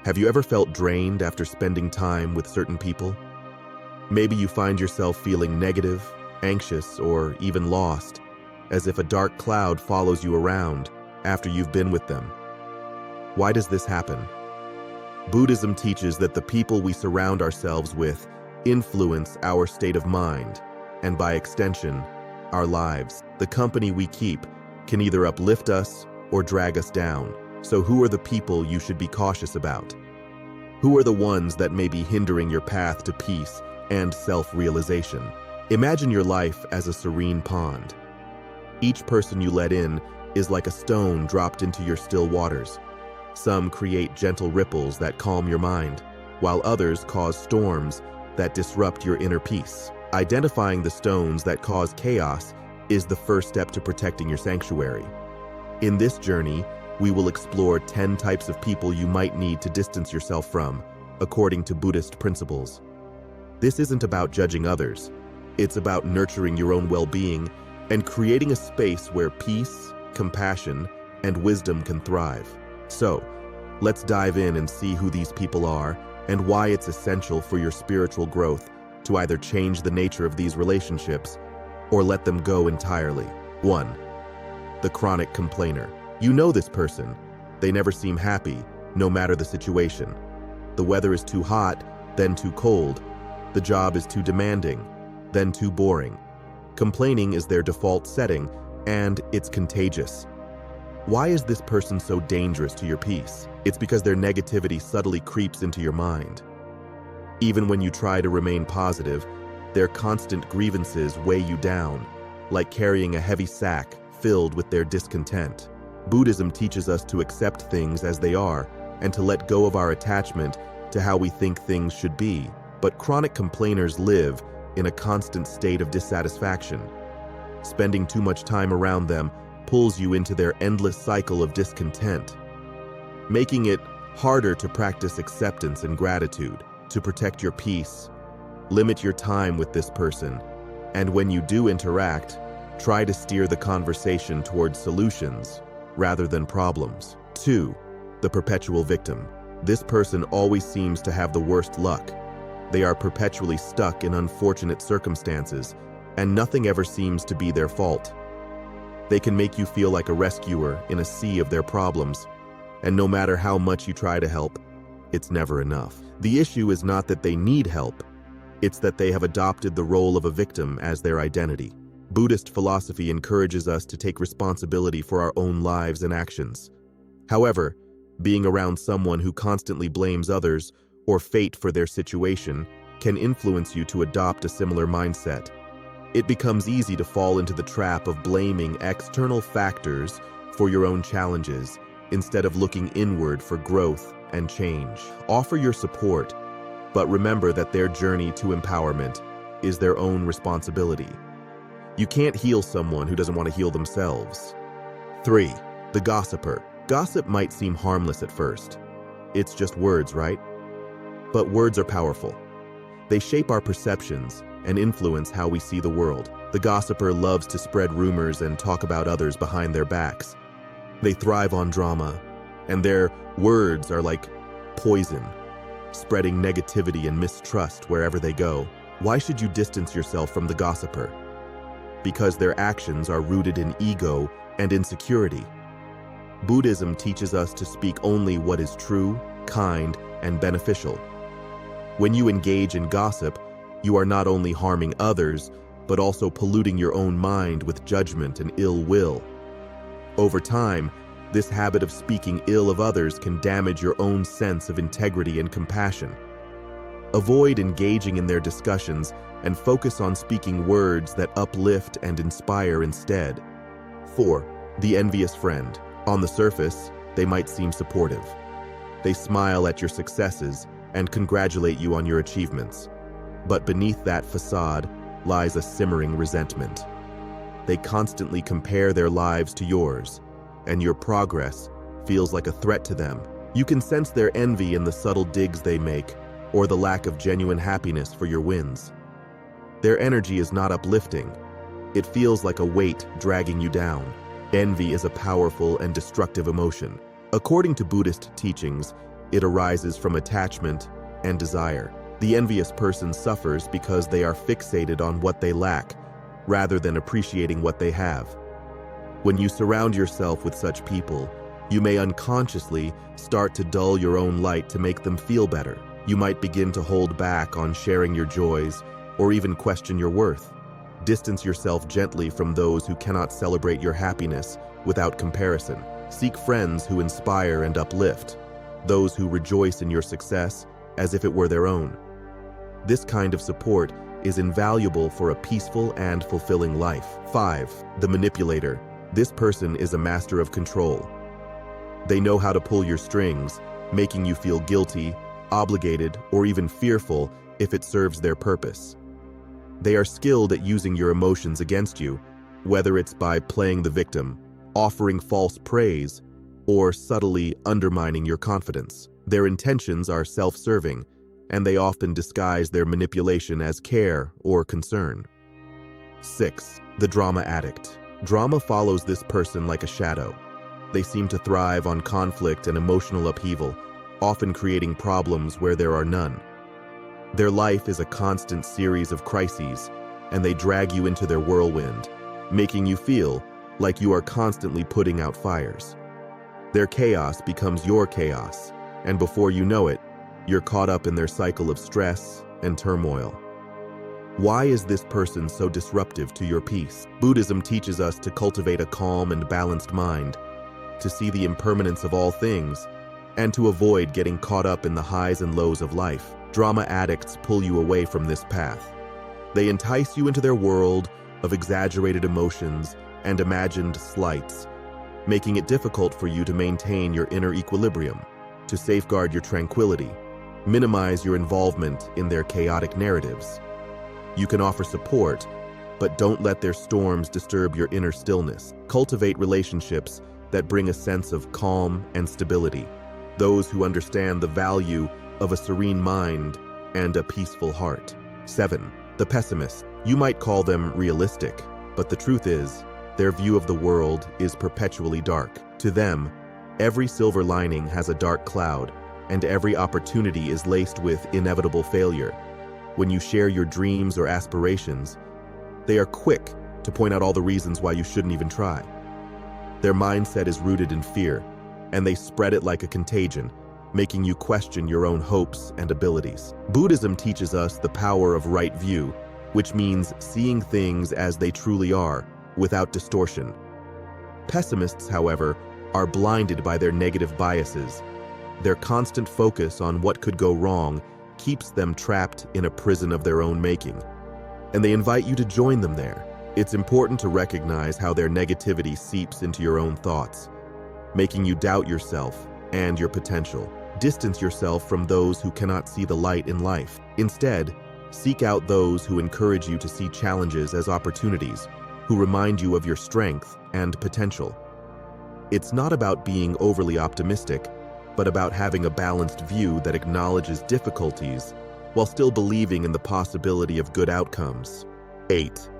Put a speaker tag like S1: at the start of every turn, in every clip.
S1: Have you ever felt drained after spending time with certain people? Maybe you find yourself feeling negative, anxious, or even lost, as if a dark cloud follows you around after you've been with them. Why does this happen? Buddhism teaches that the people we surround ourselves with influence our state of mind, and by extension, our lives. The company we keep can either uplift us or drag us down. So who are the people you should be cautious about? Who are the ones that may be hindering your path to peace and self-realization? Imagine your life as a serene pond. Each person you let in is like a stone dropped into your still waters. Some create gentle ripples that calm your mind, while others cause storms that disrupt your inner peace. Identifying the stones that cause chaos is the first step to protecting your sanctuary. In this journey, we will explore 10 types of people you might need to distance yourself from, according to Buddhist principles. This isn't about judging others. It's about nurturing your own well-being and creating a space where peace, compassion, and wisdom can thrive. So, let's dive in and see who these people are and why it's essential for your spiritual growth to either change the nature of these relationships or let them go entirely. 1. The chronic complainer. You know this person. They never seem happy, no matter the situation. The weather is too hot, then too cold. The job is too demanding, then too boring. Complaining is their default setting, and it's contagious. Why is this person so dangerous to your peace? It's because their negativity subtly creeps into your mind. Even when you try to remain positive, their constant grievances weigh you down, like carrying a heavy sack filled with their discontent. Buddhism teaches us to accept things as they are and to let go of our attachment to how we think things should be. But chronic complainers live in a constant state of dissatisfaction. Spending too much time around them pulls you into their endless cycle of discontent, making it harder to practice acceptance and gratitude. To protect your peace, limit your time with this person, and when you do interact, try to steer the conversation towards solutions rather than problems. 2. The perpetual victim. This person always seems to have the worst luck. They are perpetually stuck in unfortunate circumstances, and nothing ever seems to be their fault. They can make you feel like a rescuer in a sea of their problems, and no matter how much you try to help, it's never enough. The issue is not that they need help, it's that they have adopted the role of a victim as their identity. Buddhist philosophy encourages us to take responsibility for our own lives and actions. However, being around someone who constantly blames others or fate for their situation can influence you to adopt a similar mindset. It becomes easy to fall into the trap of blaming external factors for your own challenges instead of looking inward for growth and change. Offer your support, but remember that their journey to empowerment is their own responsibility. You can't heal someone who doesn't want to heal themselves. 3. The gossiper. Gossip might seem harmless at first. It's just words, right? But words are powerful. They shape our perceptions and influence how we see the world. The gossiper loves to spread rumors and talk about others behind their backs. They thrive on drama, and their words are like poison, spreading negativity and mistrust wherever they go. Why should you distance yourself from the gossiper? Because their actions are rooted in ego and insecurity. Buddhism teaches us to speak only what is true, kind, and beneficial. When you engage in gossip, you are not only harming others, but also polluting your own mind with judgment and ill will. Over time, this habit of speaking ill of others can damage your own sense of integrity and compassion. Avoid engaging in their discussions and focus on speaking words that uplift and inspire instead. 4. The envious friend. On the surface, they might seem supportive. They smile at your successes and congratulate you on your achievements. But beneath that facade lies a simmering resentment. They constantly compare their lives to yours, and your progress feels like a threat to them. You can sense their envy in the subtle digs they make, or the lack of genuine happiness for your wins. Their energy is not uplifting. It feels like a weight dragging you down. Envy is a powerful and destructive emotion. According to Buddhist teachings, It arises from attachment and desire. The envious person suffers because they are fixated on what they lack, rather than appreciating what they have. When you surround yourself with such people, you may unconsciously start to dull your own light to make them feel better. You might begin to hold back on sharing your joys, or even question your worth. Distance yourself gently from those who cannot celebrate your happiness without comparison. Seek friends who inspire and uplift, those who rejoice in your success as if it were their own. This kind of support is invaluable for a peaceful and fulfilling life. 5. The manipulator. This person is a master of control. They know how to pull your strings, making you feel guilty, obligated, or even fearful if it serves their purpose. They are skilled at using your emotions against you, whether it's by playing the victim, offering false praise, or subtly undermining your confidence. Their intentions are self-serving, and they often disguise their manipulation as care or concern. 6. The drama addict. Drama follows this person like a shadow. They seem to thrive on conflict and emotional upheaval, often creating problems where there are none. Their life is a constant series of crises, and they drag you into their whirlwind, making you feel like you are constantly putting out fires. Their chaos becomes your chaos, and before you know it, you're caught up in their cycle of stress and turmoil. Why is this person so disruptive to your peace? Buddhism teaches us to cultivate a calm and balanced mind, to see the impermanence of all things, and to avoid getting caught up in the highs and lows of life. Drama addicts pull you away from this path. They entice you into their world of exaggerated emotions and imagined slights, making it difficult for you to maintain your inner equilibrium. To safeguard your tranquility, minimize your involvement in their chaotic narratives. You can offer support, but don't let their storms disturb your inner stillness. Cultivate relationships that bring a sense of calm and stability. Those who understand the value of a serene mind and a peaceful heart. 7. The pessimist. You might call them realistic, but the truth is, their view of the world is perpetually dark. To them, every silver lining has a dark cloud, and every opportunity is laced with inevitable failure. When you share your dreams or aspirations, they are quick to point out all the reasons why you shouldn't even try. Their mindset is rooted in fear, and they spread it like a contagion, making you question your own hopes and abilities. Buddhism teaches us the power of right view, which means seeing things as they truly are, without distortion. Pessimists, however, are blinded by their negative biases. Their constant focus on what could go wrong keeps them trapped in a prison of their own making, and they invite you to join them there. It's important to recognize how their negativity seeps into your own thoughts, making you doubt yourself and your potential. Distance yourself from those who cannot see the light in life. Instead, seek out those who encourage you to see challenges as opportunities, who remind you of your strength and potential. It's not about being overly optimistic, but about having a balanced view that acknowledges difficulties while still believing in the possibility of good outcomes. 8.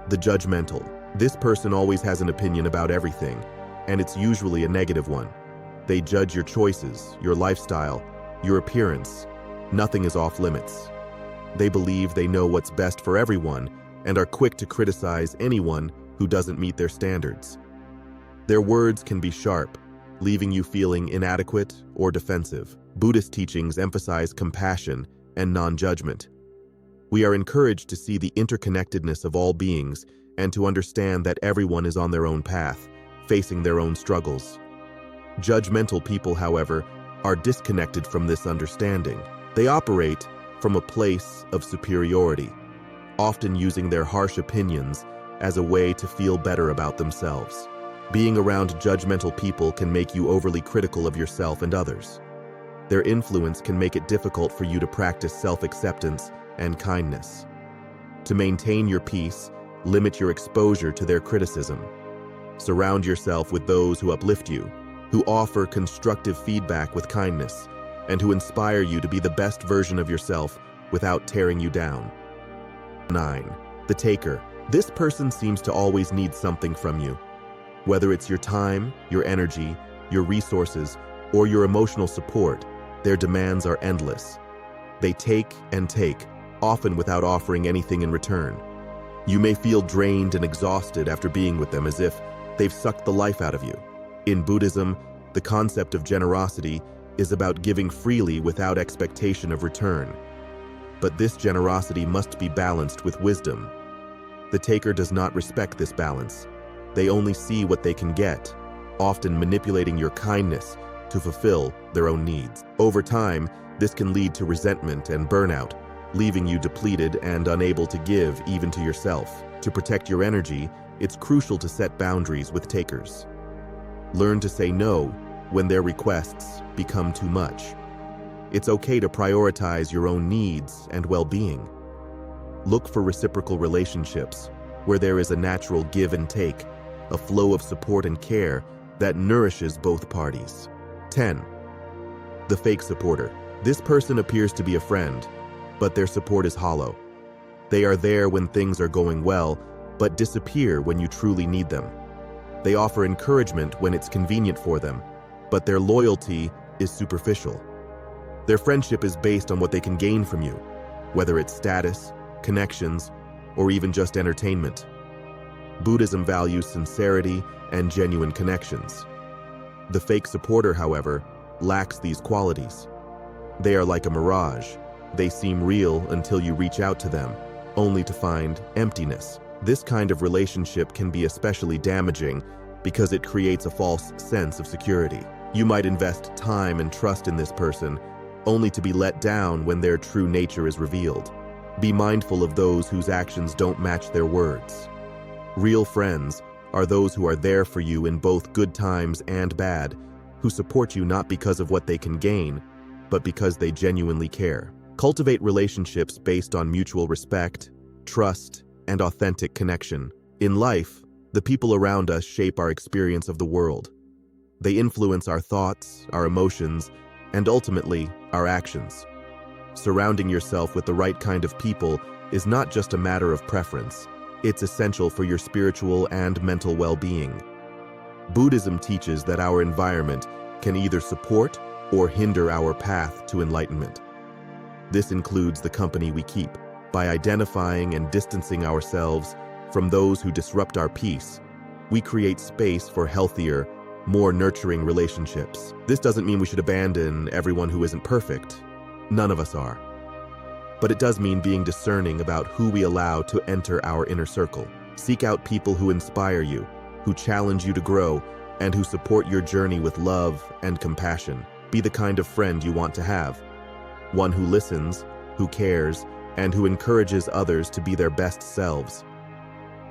S1: The judgmental. This person always has an opinion about everything, and it's usually a negative one. They judge your choices, your lifestyle, your appearance. Nothing is off limits. They believe they know what's best for everyone and are quick to criticize anyone who doesn't meet their standards. Their words can be sharp, leaving you feeling inadequate or defensive. Buddhist teachings emphasize compassion and non-judgment. We are encouraged to see the interconnectedness of all beings and to understand that everyone is on their own path, facing their own struggles. Judgmental people, however, are disconnected from this understanding. They operate from a place of superiority, often using their harsh opinions as a way to feel better about themselves. Being around judgmental people can make you overly critical of yourself and others. Their influence can make it difficult for you to practice self-acceptance and kindness. To maintain your peace, limit your exposure to their criticism. Surround yourself with those who uplift you, who offer constructive feedback with kindness, and who inspire you to be the best version of yourself without tearing you down. 9. The taker. This person seems to always need something from you. Whether it's your time, your energy, your resources, or your emotional support, their demands are endless. They take and take, often without offering anything in return. You may feel drained and exhausted after being with them, as if they've sucked the life out of you. In Buddhism, the concept of generosity is about giving freely without expectation of return. But this generosity must be balanced with wisdom. The taker does not respect this balance. They only see what they can get, often manipulating your kindness to fulfill their own needs. Over time, this can lead to resentment and burnout, leaving you depleted and unable to give even to yourself. To protect your energy, it's crucial to set boundaries with takers. Learn to say no when their requests become too much. It's okay to prioritize your own needs and well-being. Look for reciprocal relationships where there is a natural give and take, a flow of support and care that nourishes both parties. 10. The fake supporter. This person appears to be a friend, but their support is hollow. They are there when things are going well, but disappear when you truly need them. They offer encouragement when it's convenient for them, but their loyalty is superficial. Their friendship is based on what they can gain from you, whether it's status, connections, or even just entertainment. Buddhism values sincerity and genuine connections. The fake supporter, however, lacks these qualities. They are like a mirage. They seem real until you reach out to them, only to find emptiness. This kind of relationship can be especially damaging because it creates a false sense of security. You might invest time and trust in this person, only to be let down when their true nature is revealed. Be mindful of those whose actions don't match their words. Real friends are those who are there for you in both good times and bad, who support you not because of what they can gain, but because they genuinely care. Cultivate relationships based on mutual respect, trust, and authentic connection. In life, the people around us shape our experience of the world. They influence our thoughts, our emotions, and ultimately, our actions. Surrounding yourself with the right kind of people is not just a matter of preference. It's essential for your spiritual and mental well-being. Buddhism teaches that our environment can either support or hinder our path to enlightenment. This includes the company we keep. By identifying and distancing ourselves from those who disrupt our peace, we create space for healthier, more nurturing relationships. This doesn't mean we should abandon everyone who isn't perfect. None of us are. But it does mean being discerning about who we allow to enter our inner circle. Seek out people who inspire you, who challenge you to grow, and who support your journey with love and compassion. Be the kind of friend you want to have. One who listens, who cares, and who encourages others to be their best selves.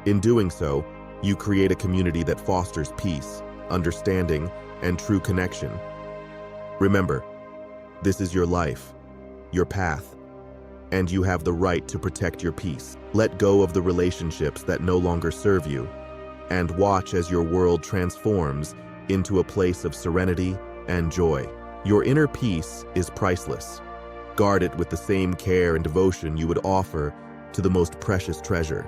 S1: In doing so, you create a community that fosters peace, understanding, and true connection. Remember, this is your life, your path, and you have the right to protect your peace. Let go of the relationships that no longer serve you, and watch as your world transforms into a place of serenity and joy. Your inner peace is priceless. Guard it with the same care and devotion you would offer to the most precious treasure.